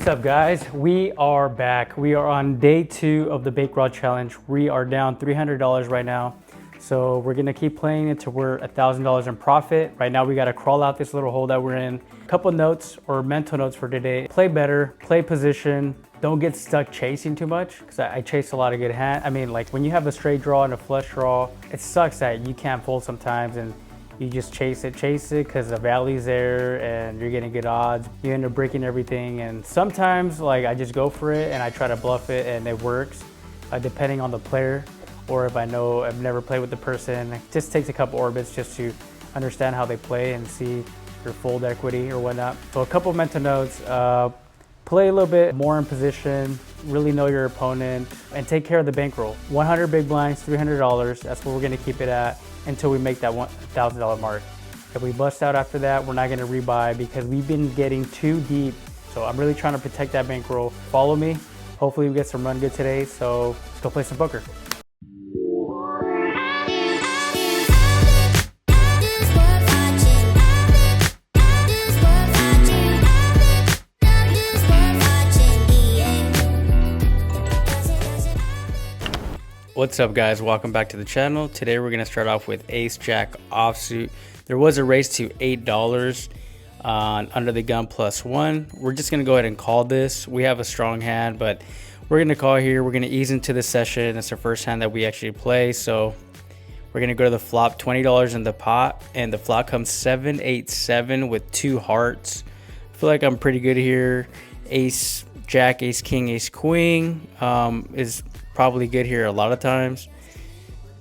up, guys? We are back. We are on day 2 of the bankroll challenge. We are down $300 right now, so we're gonna keep playing until we're $1,000 in profit. Right now we gotta crawl out this little hole that we're in. Couple notes or mental notes for today: play better, play position, don't get stuck chasing too much, because I chase a lot of good hand. I mean, like when you have a straight draw and a flush draw, it sucks that you can't fold sometimes and you just chase it because the valley's there and you're getting good odds. You end up breaking everything, and sometimes like I just go for it and I try to bluff it and it works, depending on the player, or if I know I've never played with the person. It just takes a couple orbits just to understand how they play and see your fold equity or whatnot. So a couple mental notes: play a little bit more in position, really know your opponent, and take care of the bankroll. 100 big blinds, $300. That's where we're gonna keep it at until we make that $1,000 mark. If we bust out after that, we're not gonna rebuy because we've been getting too deep. So I'm really trying to protect that bankroll. Follow me. Hopefully we get some run good today. So let's go play some poker. What's up, guys? Welcome back to the channel. Today we're gonna start off with ace jack offsuit. There was a raise to $8 on under the gun +1. We're just gonna go ahead and call this. We have a strong hand, but we're gonna call here. We're gonna ease into the session. It's the first hand that we actually play, so we're gonna go to the flop. $20 in the pot, and the flop comes 7-8-7 with 2 hearts. I feel like I'm pretty good here. Ace jack, ace king, ace queen is probably good here a lot of times.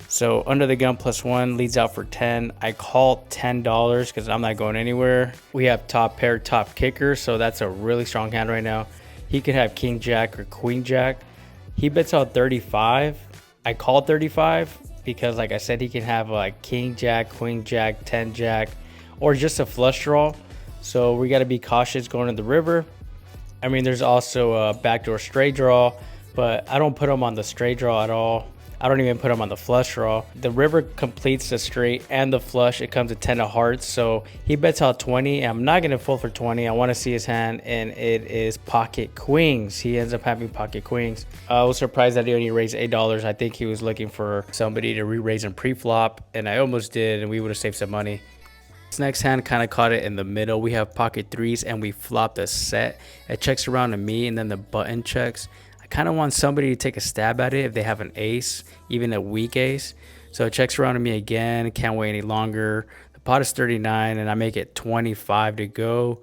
So under the gun +1 leads out for 10. I call $10 because I'm not going anywhere. We have top pair, top kicker, so that's a really strong hand right now. He could have king jack or queen jack. He bets out 35. I call 35 because, like I said, he can have like king jack, queen jack, 10 jack, or just a flush draw. So we got to be cautious going to the river. I mean, there's also a backdoor straight draw, but I don't put him on the straight draw at all. I don't even put him on the flush draw. The river completes the straight and the flush. It comes to 10 of hearts, so he bets out 20. I'm not gonna fold for 20. I want to see his hand, and it is pocket queens. He ends up having pocket queens. I was surprised that he only raised $8. I think he was looking for somebody to re-raise him pre-flop, and I almost did, and we would have saved some money. This next hand kind of caught it in the middle. We have pocket threes, and we flopped a set. It checks around to me, and then the button checks. Kind of want somebody to take a stab at it if they have an ace, even a weak ace. So it checks around to me again. Can't wait any longer. The pot is 39 and I make it 25 to go.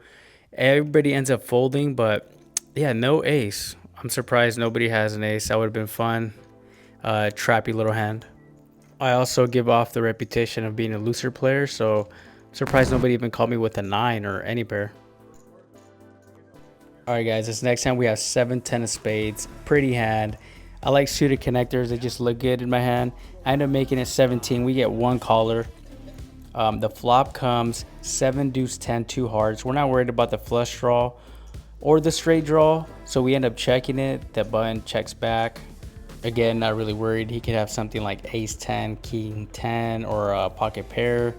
Everybody ends up folding, but yeah, no ace. I'm surprised nobody has an ace. That would have been fun. Trappy little hand. I also give off the reputation of being a looser player, so I'm surprised nobody even called me with a 9 or any pair. All right, guys, this next hand we have 7-10 of spades. Pretty hand. I like suited connectors. They just look good in my hand. I end up making it 17. We get 1 caller. The flop comes 7 deuce 10, 2 hearts. We're not worried about the flush draw or the straight draw, so we end up checking it. The button checks back. Again, not really worried. He could have something like ace 10, king 10, or a pocket pair.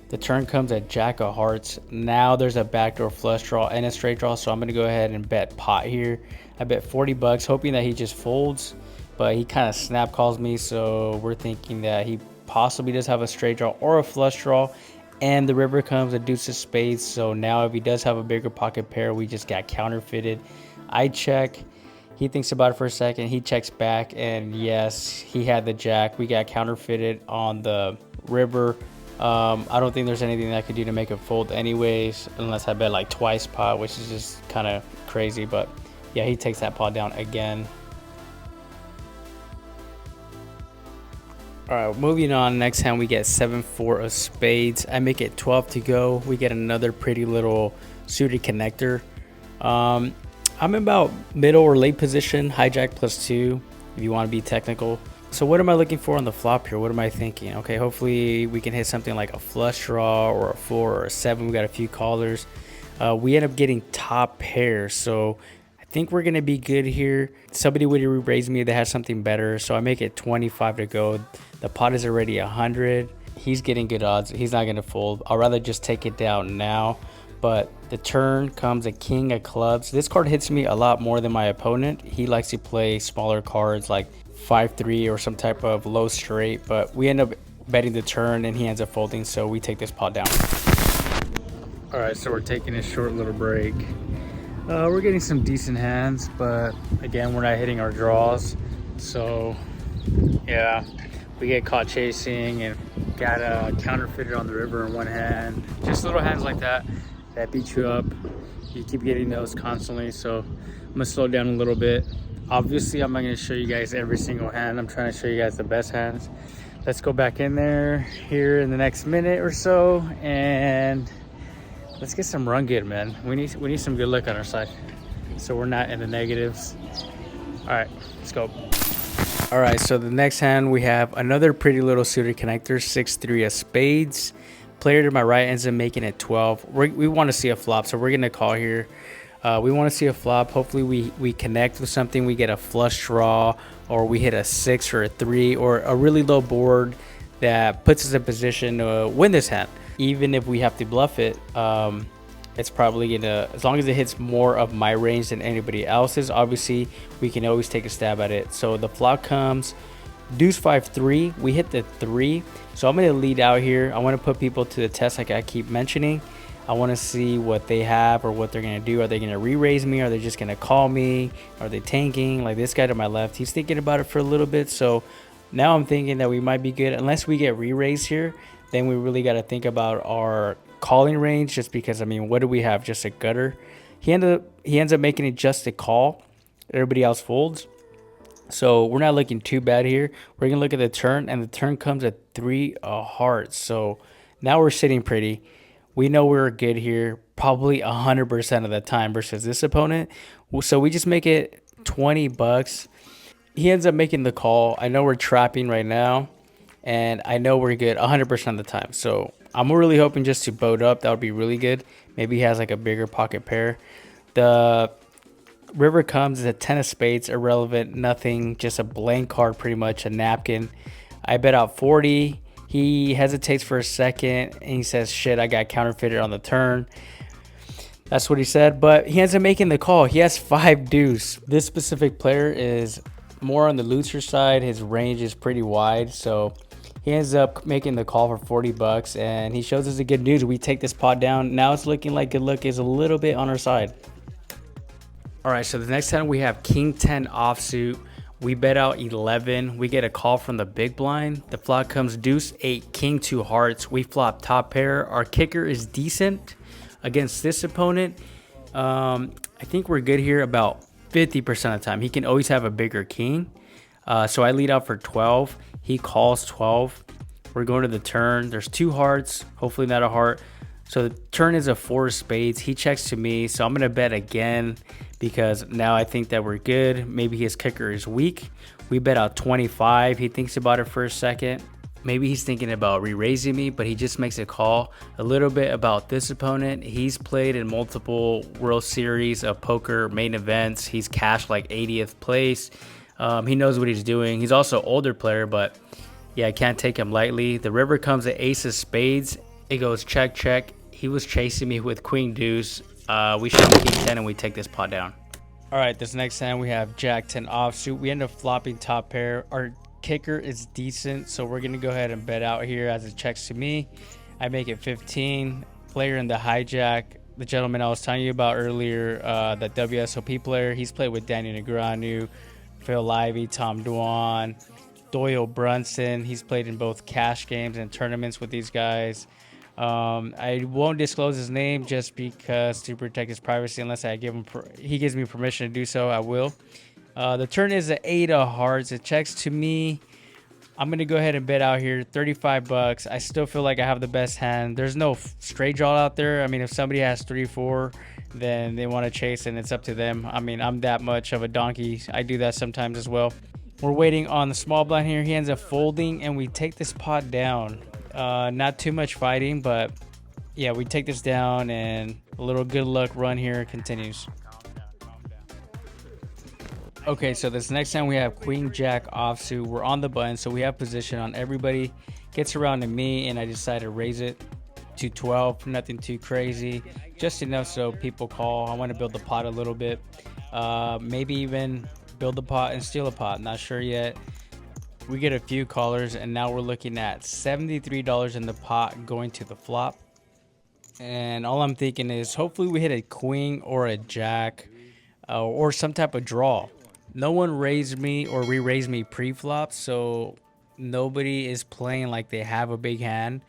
The turn comes at jack of hearts. Now there's a backdoor flush draw and a straight draw, so I'm gonna go ahead and bet pot here. I bet 40 bucks, hoping that he just folds, but he kind of snap calls me, so we're thinking that he possibly does have a straight draw or a flush draw. And the river comes a deuce of spades, so now if he does have a bigger pocket pair, we just got counterfeited. I check. He thinks about it for a second. He checks back, and yes, he had the jack. We got counterfeited on the river. I don't think there's anything that I could do to make it fold anyways, unless I bet like twice pot, which is just kind of crazy. But yeah, he takes that pot down again. All right, moving on. Next hand we get 7-4 of spades. I make it 12 to go. We get another pretty little suited connector. I'm about middle or late position, hijack +2 if you want to be technical. So what am I looking for on the flop here? What am I thinking? Okay, hopefully we can hit something like a flush draw or a 4 or a 7. We got a few callers. We end up getting top pair, so I think we're gonna be good here. Somebody would raise me that has something better, so I make it 25 to go. The pot is already 100. He's getting good odds. He's not gonna fold. I'd rather just take it down now. But the turn comes a king of clubs. This card hits me a lot more than my opponent. He likes to play smaller cards like 5-3 or some type of low straight, but we end up betting the turn and he ends up folding, so we take this pot down. All right, so we're taking a short little break. We're getting some decent hands, but again, we're not hitting our draws. So yeah, we get caught chasing and got counterfeited on the river in one hand. Just little hands like that beat you up. You keep getting those constantly, so I'm gonna slow down a little bit. Obviously, I'm not gonna show you guys every single hand. I'm trying to show you guys the best hands. Let's go back in there here in the next minute or so, and let's get some run good, man. We need some good luck on our side, so we're not in the negatives. All right, let's go. All right, so the next hand we have another pretty little suited connector, 6-3 of spades. Player to my right ends up making it 12. We want to see a flop, so we're gonna call here. We want to see a flop. Hopefully we connect with something. We get a flush draw, or we hit a 6 or a 3, or a really low board that puts us in position to win this hand. Even if we have to bluff it, it's probably gonna, as long as it hits more of my range than anybody else's, obviously we can always take a stab at it. So the flop comes deuce 5-3. We hit the 3, so I'm gonna lead out here. I want to put people to the test, like I keep mentioning. I want to see what they have or what they're gonna do. Are they gonna re-raise me? Are they just gonna call me? Are they tanking? Like this guy to my left, he's thinking about it for a little bit, so now I'm thinking that we might be good. Unless we get re-raised here, then we really got to think about our calling range, just because, I mean, what do we have? Just a gutter. He ends up making it just a call. Everybody else folds. So we're not looking too bad here. We're going to look at the turn, and the turn comes at 3 of hearts. So now we're sitting pretty. We know we're good here probably 100% of the time versus this opponent. So we just make it 20 bucks. He ends up making the call. I know we're trapping right now, and I know we're good 100% of the time. So I'm really hoping just to boat up. That would be really good. Maybe he has like a bigger pocket pair. The river comes a 10 of spades, irrelevant, nothing, just a blank card, pretty much a napkin. I bet out 40. He hesitates for a second and he says, shit, I got counterfeited on the turn. That's what he said, but he ends up making the call. He has 5 deuce. This specific player is more on the looser side. His range is pretty wide, so he ends up making the call for 40 bucks, and he shows us the good news. We take this pot down. Now it's looking like good luck is a little bit on our side. All right, so the next hand we have king 10 offsuit. We bet out 11. We get a call from the big blind. The flop comes deuce 8, king 2 hearts. We flop top pair. Our kicker is decent against this opponent. I think we're good here about 50% of the time. He can always have a bigger king. So I lead out for 12. He calls 12. We're going to the turn. There's 2 hearts, hopefully not a heart. So the turn is a 4 of spades. He checks to me, so I'm going to bet again because now I think that we're good. Maybe his kicker is weak. We bet out 25. He thinks about it for a second. Maybe he's thinking about re-raising me, but he just makes a call. A little bit about this opponent. He's played in multiple World Series of poker main events. He's cashed like 80th place. He knows what he's doing. He's also an older player, but yeah, I can't take him lightly. The river comes at ace of spades. It goes check, check. He was chasing me with queen deuce. We show him king 10 and we take this pot down. All right, this next hand we have jack 10 offsuit. We end up flopping top pair. Our kicker is decent, so we're gonna go ahead and bet out here as it checks to me. I make it 15. Player in the hijack, the gentleman I was telling you about earlier, that WSOP player, he's played with Danny Negreanu, Phil Lively, Tom Dwan, Doyle Brunson. He's played in both cash games and tournaments with these guys. I won't disclose his name just because to protect his privacy. Unless I give him, he gives me permission to do so, I will. The turn is an 8 of hearts. It checks to me. I'm gonna go ahead and bet out here 35 bucks. I still feel like I have the best hand. There's no straight draw out there. I mean, if somebody has 3-4, then they want to chase, and it's up to them. I mean, I'm that much of a donkey. I do that sometimes as well. We're waiting on the small blind here. He ends up folding, and we take this pot down. Not too much fighting, but yeah, we take this down, and a little good luck run here continues. Okay, so this next time we have queen jack offsuit. We're on the button, so we have position on everybody. Gets around to me, and I decide to raise it to 12, nothing too crazy, just enough so people call. I want to build the pot a little bit, maybe even build the pot and steal a pot, not sure yet. We get a few callers, and now we're looking at $73 in the pot going to the flop. And all I'm thinking is hopefully we hit a queen or a jack, or some type of draw. No one raised me or re-raised me pre-flop, so nobody is playing like they have a big hand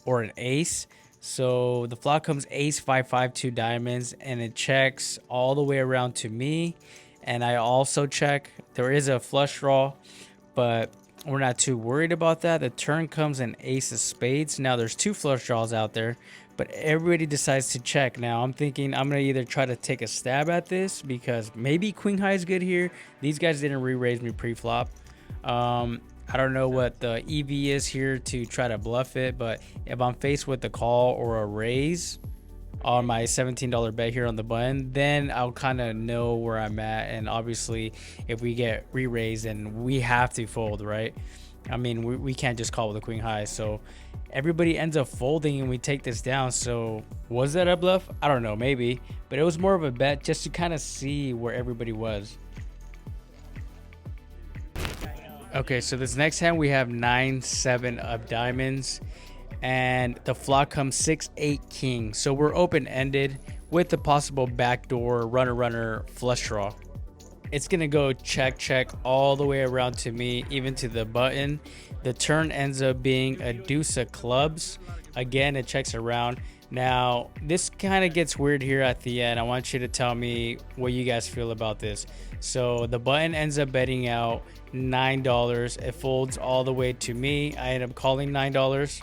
or an ace. So the flop comes ace 5-5 2 diamonds, and it checks all the way around to me, and I also check. There is a flush draw, but we're not too worried about that. The turn comes an ace of spades. Now there's two flush draws out there, but everybody decides to check. Now I'm thinking I'm gonna either try to take a stab at this because maybe queen high is good here. These guys didn't re-raise me pre-flop. I don't know what the EV is here to try to bluff it, but if I'm faced with a call or a raise on my $17 bet here on the button, then I'll kind of know where I'm at. And obviously if we get re-raised, then we have to fold, right? I mean, we can't just call with a queen high. So everybody ends up folding and we take this down. So was that a bluff? I don't know, maybe, but it was more of a bet just to kind of see where everybody was. Okay, so this next hand we have 9-7 of diamonds, and the flop comes 6-8 king. So we're open-ended with the possible backdoor runner flush draw. It's gonna go check all the way around to me, even to the button. The turn ends up being a deuce of clubs. Again, it checks around. Now this kind of gets weird here at the end. I want you to tell me what you guys feel about this. So the button ends up betting out $9. It folds all the way to me. I end up calling $9.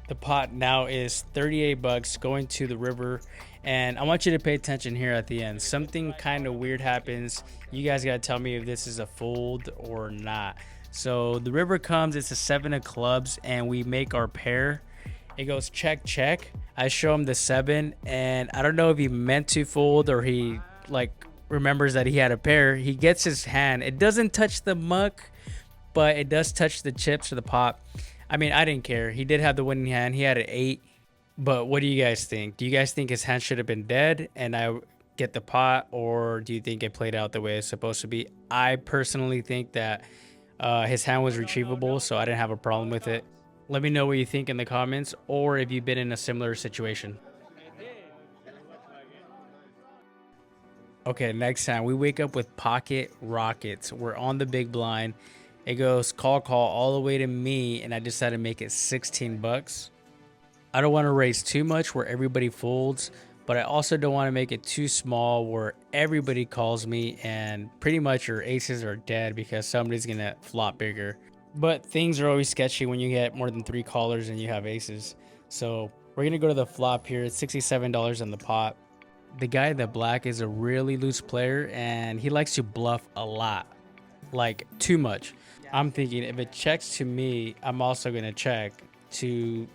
The pot now is 38 bucks going to the river, and I want you to pay attention here at the end. Something kind of weird happens. You guys got to tell me if this is a fold or not. So the river comes, it's a 7 of clubs, and we make our pair. It goes check. I show him the 7, and I don't know if he meant to fold or he like remembers that he had a pair. He gets his hand. It doesn't touch the muck, but it does touch the chips or the pot. I mean, I didn't care. He did have the winning hand. He had an 8. But what do you guys think? Do you guys think his hand should have been dead and I get the pot, or do you think it played out the way it's supposed to be? I personally think that his hand was retrievable, so I didn't have a problem with it. Let me know what you think in the comments, or if you've been in a similar situation. Okay, next time we wake up with pocket rockets. We're on the big blind. It goes call all the way to me, and I decided to make it 16 bucks. I don't want to raise too much where everybody folds, but I also don't want to make it too small where everybody calls me and pretty much your aces are dead because somebody's gonna flop bigger. But things are always sketchy when you get more than 3 callers and you have aces. So we're gonna go to the flop here. It's $67 in the pot. The guy in the black is a really loose player and he likes to bluff a lot, like too much. I'm thinking if it checks to me, I'm also gonna check to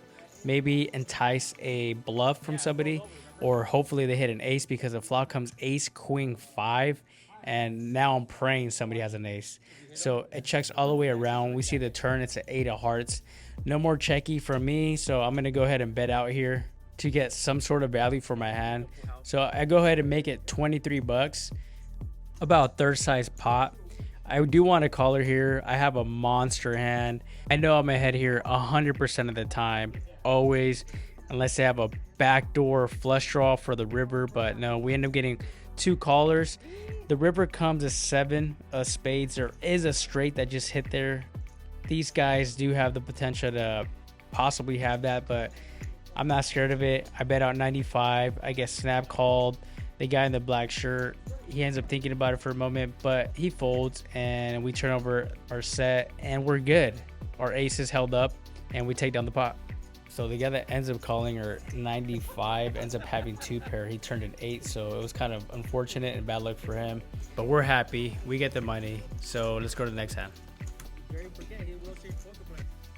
maybe entice a bluff from somebody, or hopefully they hit an ace because the flop comes ace queen 5, and now I'm praying somebody has an ace. So it checks all the way around. We see the turn, it's an 8 of hearts. No more checky for me, so I'm gonna go ahead and bet out here to get some sort of value for my hand. So I go ahead and make it 23 bucks, about third size pot. I do want a caller here. I have a monster hand. I know I'm ahead here 100% of the time, always, unless they have a backdoor flush draw for the river. But no, we end up getting 2 callers. The river comes a 7 of spades. There is a straight that just hit there. These guys do have the potential to possibly have that, but I'm not scared of it. I bet out 95. I get snap called. The guy in the black shirt, he ends up thinking about it for a moment, but he folds and we turn over our set and we're good. Our ace is held up and we take down the pot. So the guy that ends up calling her 95 ends up having 2 pair. He turned an 8, so it was kind of unfortunate and bad luck for him. But we're happy. We get the money. So let's go to the next hand.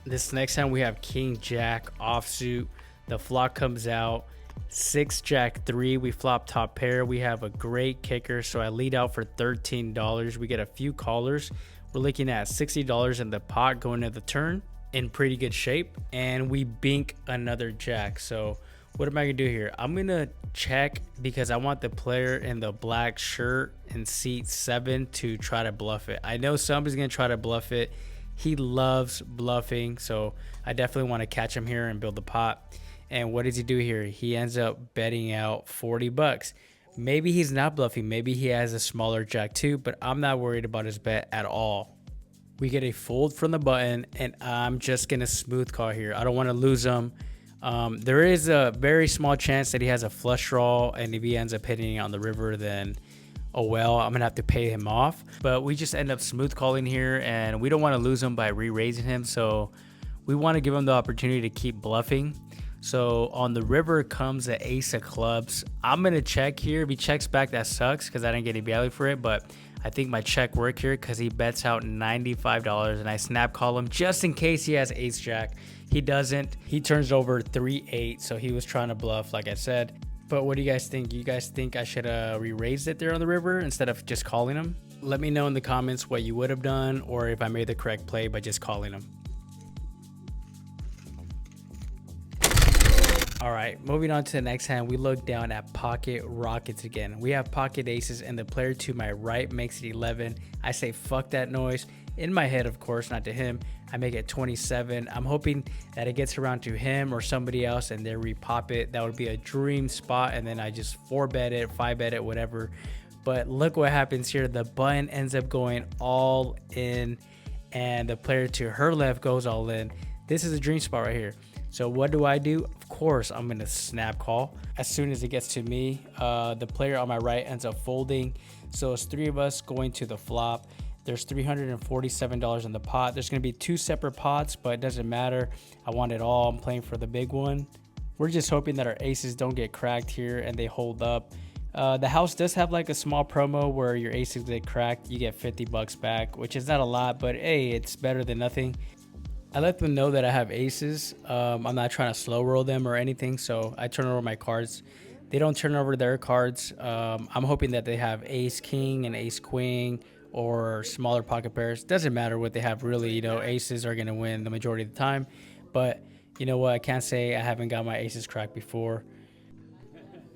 This next hand we have king jack offsuit. The flop comes out 6 jack 3. We flop top pair. We have a great kicker, so I lead out for $13. We get a few callers. We're looking at $60 in the pot going to the turn, in pretty good shape, and we bink another jack. So What am I gonna do here? I'm gonna check because I want the player in the black shirt in seat 7 to try to bluff it. I know somebody's gonna try to bluff it. He loves bluffing, so I definitely want to catch him here and build the pot. And what does he do here? He ends up betting out 40 bucks. Maybe he's not bluffing. Maybe he has a smaller jack too, but I'm not worried about his bet at all. We get a fold from the button, and I'm just gonna smooth call here. I don't want to lose him. There is a very small chance that he has a flush draw, and if he ends up hitting on the river, then oh well, I'm gonna have to pay him off. But we just end up smooth calling here, and we don't want to lose him by re-raising him, so we want to give him the opportunity to keep bluffing. So on the river comes the ace of clubs. I'm gonna check here. If he checks back, that sucks because I didn't get any value for it, but I think my check worked here because he bets out $95, and I snap call him just in case he has ace jack. He doesn't. He turns over 3-8, so he was trying to bluff, like I said. But what do you guys think? You guys think I should re-raise it there on the river instead of just calling him? Let me know in the comments what you would have done, or if I made the correct play by just calling him. All right, moving on to the next hand, we look down at pocket rockets again. We have pocket aces, and the player to my right makes it 11. I say fuck that noise. In my head, of course, not to him. I make it 27. I'm hoping that it gets around to him or somebody else and they repop it. That would be a dream spot, and then I just 4-bet it, 5-bet it, whatever. But look what happens here. The button ends up going all in, and the player to her left goes all in. This is a dream spot right here. So what do? Of course, I'm gonna snap call. As soon as it gets to me, the player on my right ends up folding. So it's 3 of us going to the flop. There's $347 in the pot. There's gonna be 2 separate pots, but it doesn't matter. I want it all. I'm playing for the big one. We're just hoping that our aces don't get cracked here and they hold up. The house does have like a small promo where your aces get cracked. You get 50 bucks back, which is not a lot, but hey, it's better than nothing. I let them know that I have aces. I'm not trying to slow roll them or anything, so I turn over my cards. They don't turn over their cards. I'm hoping that they have ace king and ace queen or smaller pocket pairs. Doesn't matter what they have really. You know, aces are gonna win the majority of the time. But you know what? I can't say I haven't got my aces cracked before.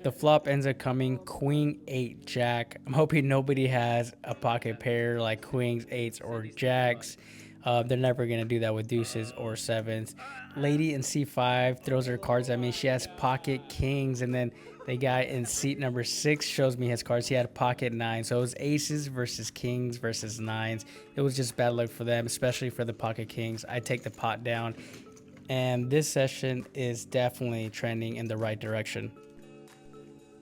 The flop ends up coming queen 8 jack. I'm hoping nobody has a pocket pair like queens, 8s, or jacks. They're never going to do that with deuces or 7s. Lady in C5 throws her cards at me. She has pocket kings, and then the guy in seat number 6 shows me his cards. He had pocket 9. So it was aces versus kings versus 9s. It was just bad luck for them, especially for the pocket kings. I take the pot down, and this session is definitely trending in the right direction.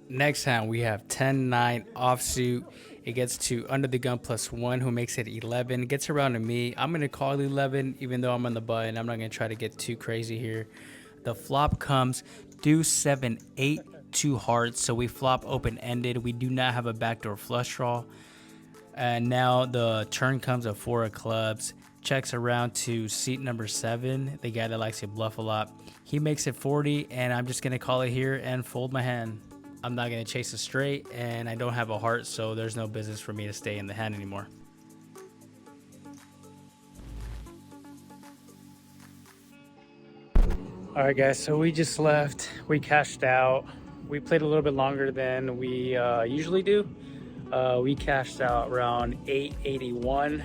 Next hand, we have 10-9 offsuit. It gets to under the gun +1, who makes it 11. It gets around to me. I'm going to call 11, even though I'm on the button. I'm not going to try to get too crazy here. The flop comes deuce 7 8 2 hearts. So we flop open-ended. We do not have a backdoor flush draw. And now the turn comes a 4 of clubs. Checks around to seat number 7, the guy that likes to bluff a lot. He makes it 40, and I'm just going to call it here and fold my hand. I'm not going to chase a straight, and I don't have a heart, so there's no business for me to stay in the hand anymore. All right, guys, so we just left. We cashed out. We played a little bit longer than we usually do. We cashed out around 881.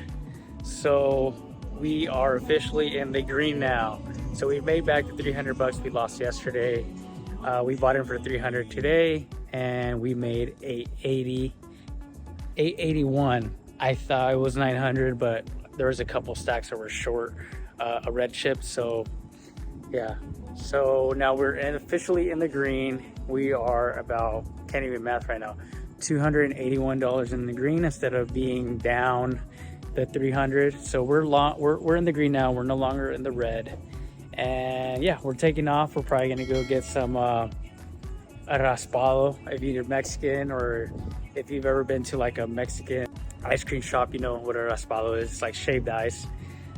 So we are officially in the green now. So we made back the 300 bucks we lost yesterday. We bought in for 300 today, and we made 881. I thought it was 900, but there was a couple stacks that were short a red chip. So yeah, so now we're officially in the green. We are about, can't even math right now, $281 in the green instead of being down the 300. So we're in the green now. We're no longer in the red. And yeah, we're taking off. We're probably gonna go get some a raspado if you're Mexican, or if you've ever been to like a Mexican ice cream shop, you know what a raspado is. It's like shaved ice.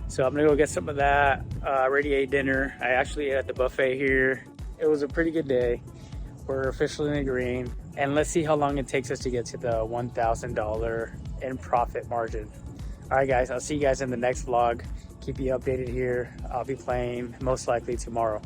So I'm gonna go get some of that. I already ate dinner. I actually ate at the buffet here. It was a pretty good day. We're officially in the green, and let's see how long it takes us to get to the $1,000 in profit margin. All right, guys, I'll see you guys in the next vlog. Keep you updated here. I'll be playing most likely tomorrow.